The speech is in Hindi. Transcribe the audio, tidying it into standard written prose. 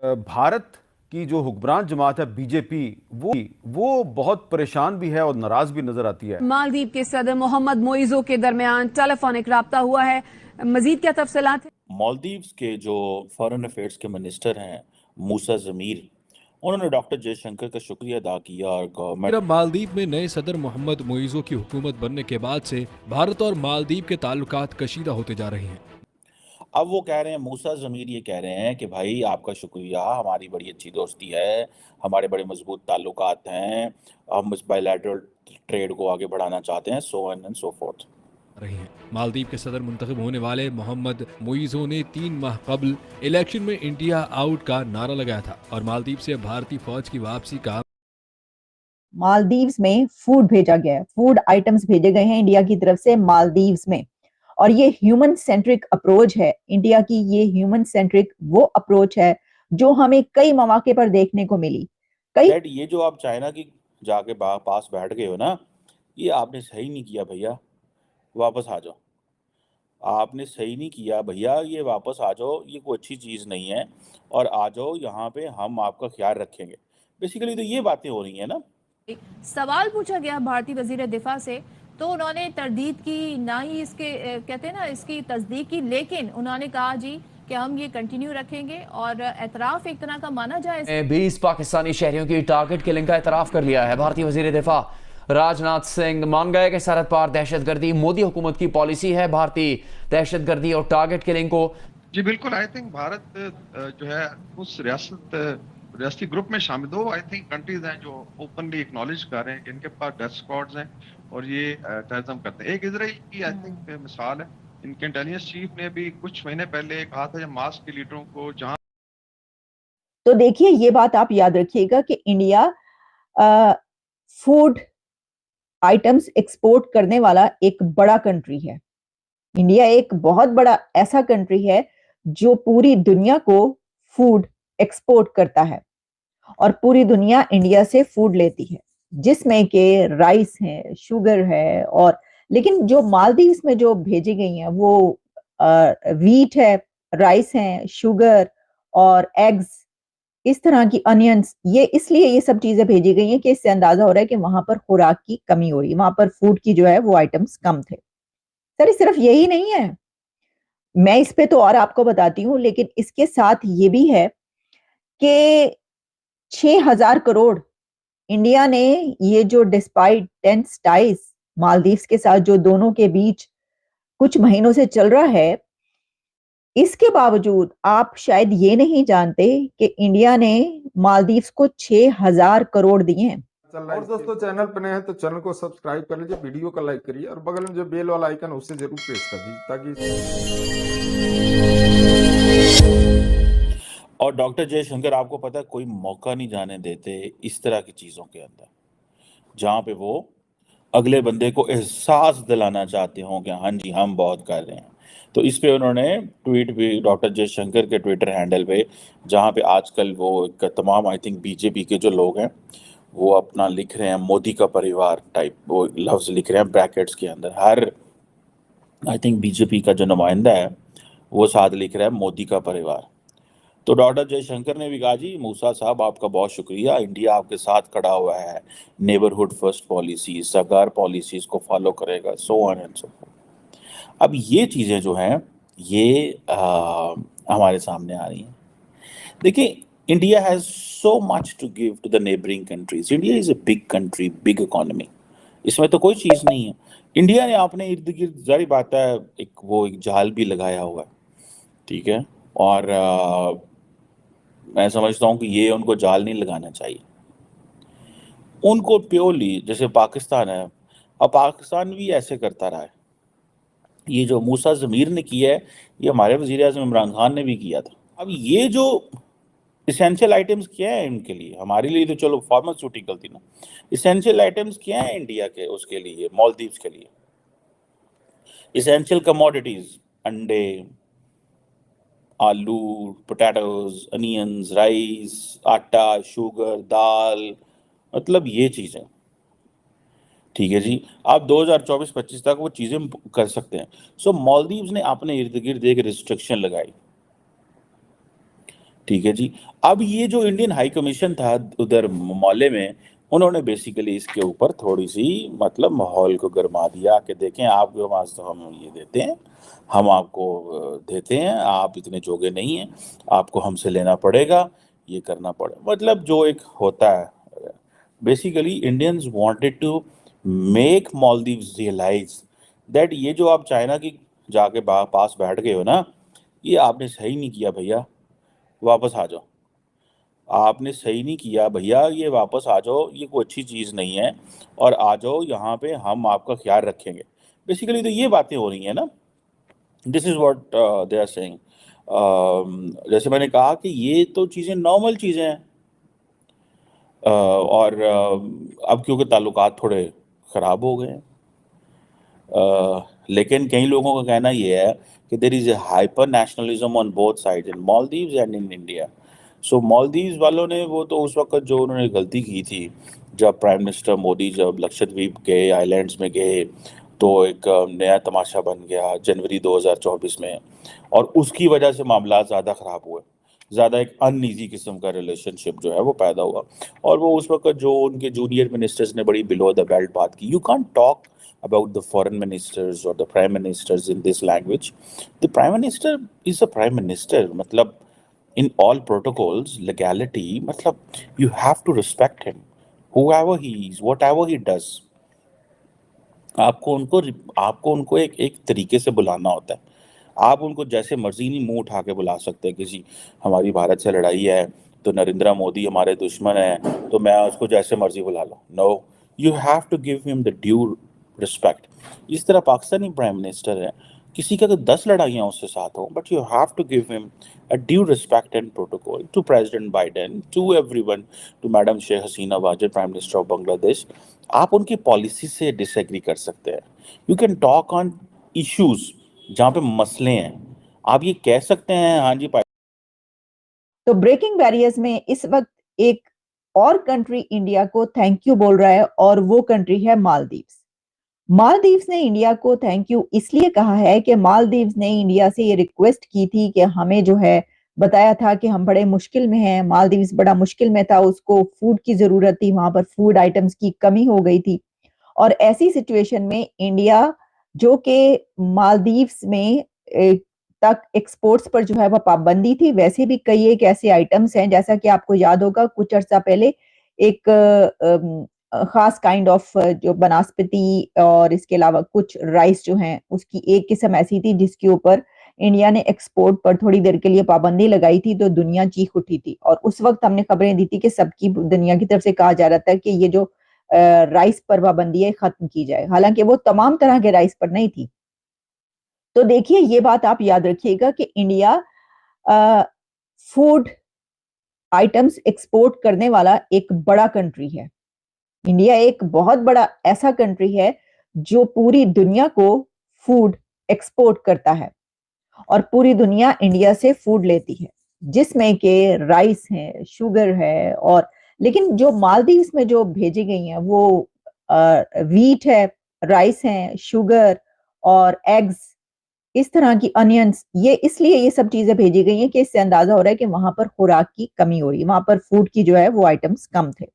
भारत की जो हुक्मरान जमात है बीजेपी, वो बहुत परेशान भी है और नाराज भी नजर आती है। मालदीव के सदर मोहम्मद मोइजो के दरमियान टेलीफोनिक राब्ता हुआ है। मजीद क्या तफसीलात है? मालदीव्स के जो फॉरेन अफेयर्स के मिनिस्टर हैं मूसा जमीर, उन्होंने डॉक्टर जयशंकर का शुक्रिया अदा किया और गवर्नमेंट। अब मालदीव में नए सदर मोहम्मद मोइजो की हुकूमत बनने के बाद से भारत और मालदीव के ताल्लुकात कशीदा होते जा रहे हैं। अब वो कह रहे हैं, मूसा जमीर ये कह रहे हैं कि भाई आपका शुक्रिया, हमारी बड़ी अच्छी दोस्ती है, हमारे बड़े मजबूत ताल्लुकात हैं, हम इस बायलैटरल ट्रेड को आगे बढ़ाना चाहते हैं, so on and so fourth. रहे हैं मालदीव के सदर मुंतखब होने वाले मोहम्मद मोइजो ने 3 माह कबल इलेक्शन में इंडिया आउट का नारा लगाया था और मालदीव से भारतीय फौज की वापसी का मालदीव्स में फूड भेजा गया है, फूड आइटम्स भेजे गए हैं इंडिया की तरफ से मालदीव्स में। और ये ह्यूमन सेंट्रिक अप्रोच है इंडिया की, ये ह्यूमन सेंट्रिक वो अप्रोच है जो हमें कई मौके पर देखने को मिली। डैड, ये जो आप चाइना की जाके पास बैठ गए हो ना, ये आपने सही नहीं किया भैया, वापस आ जाओ। आपने सही नहीं किया भैया, ये वापस आ जाओ, ये कोई अच्छी चीज़ नहीं है। और आ जाओ यहाँ पे, हम आपका ख्याल रखेंगे। बेसिकली तो ये बातें हो रही हैं ना। सवाल पूछा गया भारतीय वजीर दिफा से, तो उन्होंने तरदीद की, ना ही इसके कहते हैं ना इसकी तस्दीक की, लेकिन उन्होंने कहा जी कि हम ये कंटिन्यू रखेंगे और एतराफ एक तरह का माना जाए। 20 पाकिस्तानी शहरियों की टारगेट किलिंग का एतराफ कर लिया है। भारतीय वजीर दिफा राजनाथ सिंह मान गए कि सरहद पार दहशतगर्दी मोदी हुकूमत की पॉलिसी है। भारतीय दहशतगर्दी और टारगेट किलिंग को जी बिल्कुल, आई थिंक भारत जो है उस रियासती ग्रुप में शामिल, दो आई थिंक कंट्रीज हैं जो ओपनली एक्नॉलेज कर रहे हैं कि इनके पास डेथ स्क्वाड्स हैं और ये टेररिज्म करते हैं। एक इजराइल की आई थिंक मिसाल है, इनके इंटेलिजेंस चीफ ने भी कुछ महीने पहले कहा था जब मास के लीडरों को जहां। तो देखिए, ये बात आप याद रखिएगा कि इंडिया फूड आइटम्स एक्सपोर्ट करने वाला एक बड़ा कंट्री है। इंडिया एक बहुत बड़ा ऐसा कंट्री है जो पूरी दुनिया को फूड एक्सपोर्ट करता है और पूरी दुनिया इंडिया से फूड लेती है, जिसमें के राइस है, शुगर है। और लेकिन जो मालदीव्स में जो भेजी गई हैं वो वीट है, राइस है, शुगर और एग्स, इस तरह की अनियंस, ये इसलिए ये सब चीजें भेजी गई हैं कि इससे अंदाजा हो रहा है कि वहां पर खुराक की कमी हो रही है, वहां पर फूड की जो है वो आइटम्स कम थे। सर सिर्फ यही नहीं है, मैं इस पे तो और आपको बताती हूँ, लेकिन इसके साथ ये भी है कि 6,000 करोड़ इंडिया ने, ये जो डिस्पाइट टेंस टाइज मालदीव्स के साथ जो दोनों के बीच कुछ महीनों से चल रहा है, इसके बावजूद आप शायद ये नहीं जानते कि इंडिया ने मालदीव्स को 6,000 करोड़ दिए हैं। और दोस्तों, चैनल पर नए हैं तो चैनल को सब्सक्राइब कर लीजिए, वीडियो को लाइक करिए और बगल में जो बेल वाला आइकन है उसे जरूर प्रेस कर दीजिए ताकि। और डॉक्टर जयशंकर, आपको पता है, कोई मौका नहीं जाने देते इस तरह की चीज़ों के अंदर जहाँ पे वो अगले बंदे को एहसास दिलाना चाहते हों कि हाँ जी हम बहुत कर रहे हैं। तो इस पे उन्होंने ट्वीट भी डॉक्टर जयशंकर के ट्विटर हैंडल पे, जहाँ पे आजकल वो तमाम आई थिंक बीजेपी के जो लोग हैं वो अपना लिख रहे हैं मोदी का परिवार टाइप, वो लफ्ज़ लिख रहे हैं ब्रैकेट्स के अंदर। हर आई थिंक बीजेपी का जो नुमाइंदा है वो साथ लिख रहा है मोदी का परिवार। तो डॉक्टर जयशंकर ने भी कहा जी मूसा साहब आपका बहुत शुक्रिया, इंडिया आपके साथ खड़ा हुआ है, नेबरहुड फर्स्ट पॉलिसी, सरकार पॉलिसीज को फॉलो करेगा, so on and so fourth. अब ये चीज़ें जो हैं ये हमारे सामने आ रही हैं। देखिए, India has so much to give to the neighbouring countries. India is a big country, big economy, इसमें तो कोई चीज़ नहीं है। इंडिया ने अपने इर्द गिर्द, जारी बात है, एक जाल भी लगाया हुआ है, ठीक है। और मैं समझता हूँ कि ये उनको जाल नहीं लगाना चाहिए। उनको प्योरली, जैसे पाकिस्तान है, अब पाकिस्तान भी ऐसे करता रहा है। ये जो मूसा ज़मीर ने किया है, ये हमारे वज़ीर आज़म इमरान खान ने भी किया था। अब ये जो इसेंशियल आइटम्स क्या है इनके लिए, हमारे लिए तो चलो फार्मास्यूटिकल थी ना, इसेंशियल आइटम्स क्या है इंडिया के, उसके लिए, मालदीव्स के लिए इसेंशियल कमोडिटीज, अंडे, आलू, पोटैटोज, अनियंस, राइस, आटा, शुगर, दाल, मतलब ये चीज़ें, ठीक है जी। आप 2024-25 तक वो चीज़ें कर सकते हैं। सो मालदीव्स ने अपने इर्द गिर्द एक रिस्ट्रिक्शन लगाई ठीक है जी। अब ये जो इंडियन हाई कमीशन था उधर मौले में, उन्होंने बेसिकली इसके ऊपर थोड़ी सी मतलब माहौल को गरमा दिया कि देखें आपके पास तो हम ये देते हैं, हम आपको देते हैं, आप इतने जोगे नहीं हैं, आपको हमसे लेना पड़ेगा, ये करना पड़ेगा, मतलब जो एक होता है। Basically Indians wanted to make Maldives realise that ये जो आप चाइना की जाके पास बैठ गए हो ना, ये आपने सही नहीं किया भैया, वापस आ जाओ। आपने सही नहीं किया भैया, ये वापस आ जाओ, ये कोई अच्छी चीज़ नहीं है, और आ जाओ यहाँ पे, हम आपका ख्याल रखेंगे। बेसिकली तो ये बातें हो रही हैं ना, this is what they are saying. जैसे मैंने कहा कि ये तो चीज़ें नॉर्मल चीज़ें हैं, और अब क्योंकि ताल्लुकात थोड़े ख़राब हो गए हैं, लेकिन कई लोगों का कहना ये है कि there is a hyper nationalism on both sides, in Maldives and in India. So Maldives वालों ने वो तो उस वक्त जो उन्होंने गलती की थी, जब प्राइम मिनिस्टर मोदी जब लक्षद्वीप गए, आइलैंड्स में गए, तो एक नया तमाशा बन गया जनवरी 2024 में, और उसकी वजह से मामला ज़्यादा ख़राब हुए, ज़्यादा एक अनईजी किस्म का रिलेशनशिप जो है वो पैदा हुआ। और वो उस वक्त जो उनके जूनियर मिनिस्टर्स ने बड़ी बिलो द बेल्ट बात की, you can't talk about the foreign ministers or the prime ministers in this language. The prime minister is a prime minister. मतलब in all protocols, legality, मतलब you have to respect him, whoever he is, whatever he does. आपको उनको एक तरीके से बुलाना होता है। आप उनको जैसे मर्जी नहीं मुंह उठा के बुला सकते हैं। किसी हमारी भारत से लड़ाई है तो नरेंद्र मोदी हमारे दुश्मन है तो मैं उसको जैसे मर्जी बुला लूँ, no, you have to give him the due respect. इस तरह पाकिस्तानी प्राइम मिनिस्टर है, किसी का तो 10 लड़ाइयाँ उसके साथ हो, but you have to give him a due respect and protocol. To president Biden, to everyone, to madam Sheikh Hasina Wajed, prime minister of Bangladesh, आप उनकी पॉलिसी से डिसएग्री कर सकते हैं। You can talk on issues जहाँ पे मसले हैं, आप ये कह सकते हैं हाँ जी। तो ब्रेकिंग बैरियर्स में इस वक्त एक और कंट्री इंडिया को थैंक यू बोल रहा है, और वो कंट्री है मालदीव्स। मालदीव्स ने इंडिया को थैंक यू इसलिए कहा है कि मालदीव्स ने इंडिया से ये रिक्वेस्ट की थी कि हमें जो है बताया था कि हम बड़े मुश्किल में हैं, मालदीव्स बड़ा मुश्किल में था, उसको फूड की जरूरत थी, वहां पर फूड आइटम्स की कमी हो गई थी, और ऐसी सिचुएशन में इंडिया जो कि मालदीव्स में तक एक्सपोर्ट्स पर जो है वो पाबंदी थी, वैसे भी कई एक ऐसे आइटम्स हैं, जैसा कि आपको याद होगा कुछ अर्सा पहले एक खास काइंड ऑफ जो बनास्पति और इसके अलावा कुछ राइस जो हैं उसकी एक किस्म ऐसी थी जिसके ऊपर इंडिया ने एक्सपोर्ट पर थोड़ी देर के लिए पाबंदी लगाई थी, तो दुनिया चीख उठी थी। और उस वक्त हमने खबरें दी थी कि सबकी दुनिया की तरफ से कहा जा रहा था कि ये जो राइस पर पाबंदी है खत्म की जाए, हालांकि वो तमाम तरह के राइस पर नहीं थी। तो देखिए ये बात आप याद रखिएगा कि इंडिया फूड आइटम्स एक्सपोर्ट करने वाला एक बड़ा कंट्री है। इंडिया एक बहुत बड़ा ऐसा कंट्री है जो पूरी दुनिया को फूड एक्सपोर्ट करता है, और पूरी दुनिया इंडिया से फूड लेती है, जिसमें के राइस है, शुगर है, और लेकिन जो मालदीव्स में जो भेजी गई हैं वो वीट है, राइस है, शुगर और एग्स, इस तरह की अनियंस, ये इसलिए ये सब चीजें भेजी गई हैं कि इससे अंदाजा हो रहा है कि वहां पर खुराक की कमी हो रही है, वहां पर फूड की जो है वो आइटम्स कम थे।